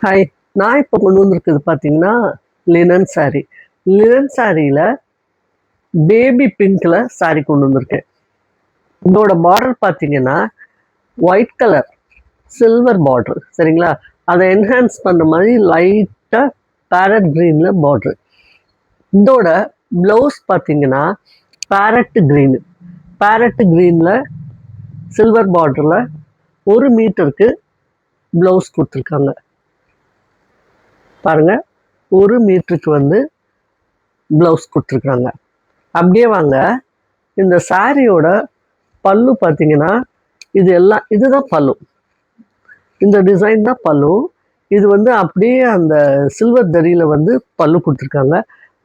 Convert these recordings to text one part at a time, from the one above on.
Hi. நான் இப்போ கொண்டு வந்திருக்கிறது பார்த்தீங்கன்னா, லினன் சாரி. லினன் சாரியில பேபி பிங்க்ல சாரி கொண்டு வந்திருக்கேன். இதோட பார்டர் பார்த்தீங்கன்னா, ஒயிட் கலர் சில்வர் பார்டர் சரிங்களா? அதை என்ஹான்ஸ் பண்ண மாதிரி லைட்டா பேரட் கிரீன்ல பார்டர். இதோட ப்ளவுஸ் பார்த்தீங்கன்னா, பேரட் கிரீன்ல சில்வர் பார்டர்ல 1 மீட்டருக்கு ப்ளவுஸ் கொடுத்துருக்காங்க. பாருங்க, 1 மீட்டருக்கு வந்து ப்ளவுஸ் கொடுத்துருக்காங்க. அப்படியே வாங்க, இந்த சாரியோட பல்லு பார்த்தீங்கன்னா, இதுதான் பல்லு. இந்த டிசைன் தான் பல்லு. இது வந்து அப்படியே அந்த சில்வர் ஜரியில வந்து பல்லு கொடுத்துருக்காங்க.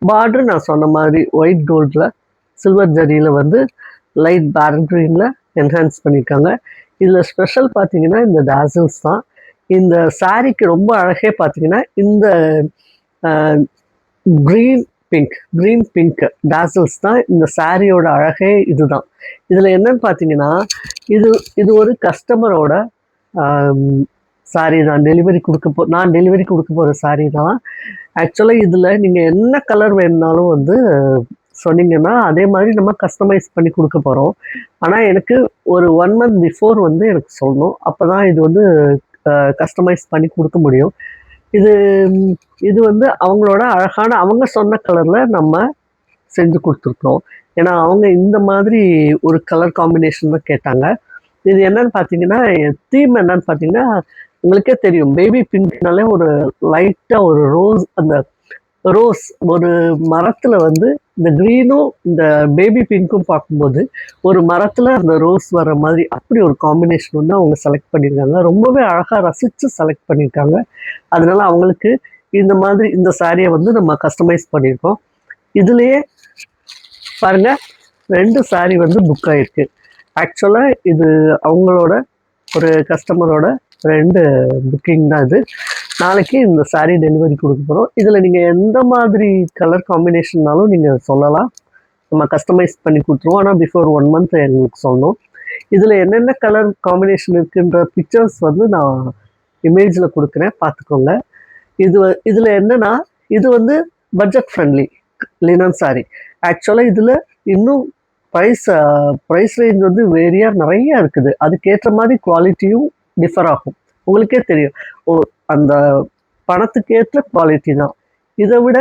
பார்டர் நான் சொன்ன மாதிரி ஒயிட் கோல்டில் சில்வர் ஜரியில வந்து லைட் பேரட் க்ரீன்ல என்ஹான்ஸ் பண்ணியிருக்காங்க. இதில் ஸ்பெஷல் பார்த்தீங்கன்னா இந்த டாசல்ஸ் தான். இந்த சாரிக்கு ரொம்ப அழகே பார்த்தீங்கன்னா இந்த க்ரீன் பிங்க் டாசல்ஸ் தான் இந்த சாரியோட அழகே. இதுதான் இதில் என்னன்னு பார்த்தீங்கன்னா, இது ஒரு கஸ்டமரோட சாரி தான். நான் டெலிவரி கொடுக்க போகிற சாரி தான். ஆக்சுவலாக இதில் நீங்கள் என்ன கலர் வேணுனாலும் வந்து சொன்னீங்கன்னா அதே மாதிரி நம்ம கஸ்டமைஸ் பண்ணி கொடுக்க போகிறோம். ஆனால் எனக்கு ஒரு 1 மந்த் பிஃபோர் வந்து எனக்கு சொல்லணும். அப்போ தான் இது வந்து கஸ்டமைஸ் பண்ணி கொடுக்க முடியும். இது வந்து அவங்களோட அழகான அவங்க சொன்ன கலரில் நம்ம செஞ்சு கொடுத்துருக்கோம். ஏன்னா அவங்க இந்த மாதிரி ஒரு கலர் காம்பினேஷன் தான் கேட்டாங்க. இது என்னன்னு பார்த்தீங்கன்னா, தீம் என்னன்னு பார்த்தீங்கன்னா, உங்களுக்கே தெரியும் பேபி பிங்க்னாலே ஒரு லைட்டாக ஒரு ரோஸ் ஒரு மரத்தில் வந்து இந்த க்ரீனும் இந்த பேபி பிங்க்கும் பார்க்கும்போது ஒரு மரத்தில் அந்த ரோஸ் வர மாதிரி அப்படி ஒரு காம்பினேஷன் வந்து அவங்க செலக்ட் பண்ணியிருக்காங்க. ரொம்பவே அழகாக ரசித்து செலக்ட் பண்ணியிருக்காங்க. அதனால அவங்களுக்கு இந்த மாதிரி இந்த சாரியை வந்து நம்ம கஸ்டமைஸ் பண்ணியிருக்கோம். இதுலேயே பாருங்க, 2 சாரி வந்து புக் ஆகிருக்கு. ஆக்சுவலாக இது அவங்களோட ஒரு கஸ்டமரோட 2 புக்கிங் தான் இது. நாளைக்கு இந்த சாரீ டெலிவரி கொடுக்க போகிறோம். இதில் நீங்கள் எந்த மாதிரி கலர் காம்பினேஷன்னாலும் நீங்கள் சொல்லலாம், நம்ம கஸ்டமைஸ் பண்ணி கொடுத்துருவோம். ஆனால் பிஃபோர் 1 மந்த் எங்களுக்கு சொல்லணும். இதில் என்னென்ன கலர் காம்பினேஷன் இருக்குன்ற பிக்சர்ஸ் வந்து நான் இமேஜில் கொடுக்குறேன், பார்த்துக்கோங்க. இதில் என்னென்னா, இது வந்து பட்ஜெட் ஃப்ரெண்ட்லி லினன் சாரி. ஆக்சுவலாக இதில் இன்னும் ப்ரைஸ் ரேஞ்ச் வந்து நிறையா இருக்குது. அதுக்கேற்ற மாதிரி குவாலிட்டியும் டிஃபர் ஆகும். உங்களுக்கே தெரியும், அந்த பணத்துக்கேற்ற குவாலிட்டி தான். இதை விட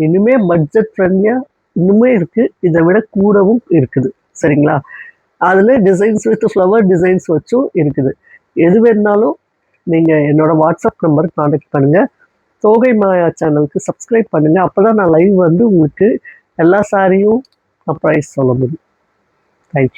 இனிமே பட்ஜெட் ஃப்ரெண்ட்லியாக இன்னுமே இருக்குது. இதை விட கூடவும் இருக்குது சரிங்களா? அதில் டிசைன்ஸ் வித் ஃப்ளவர் டிசைன்ஸ் வச்சும் இருக்குது. எது வேணுனாலும் நீங்கள் என்னோடய வாட்ஸ்அப் நம்பருக்கு கான்டாக்ட் பண்ணுங்கள். தோகை மாயா சேனலுக்கு சப்ஸ்கிரைப் பண்ணுங்கள். அப்போ தான் நான் லைவ் வந்து உங்களுக்கு எல்லா சாரியும் நான் ப்ரைஸ் சொல்ல முடியும். தேங்க்யூ.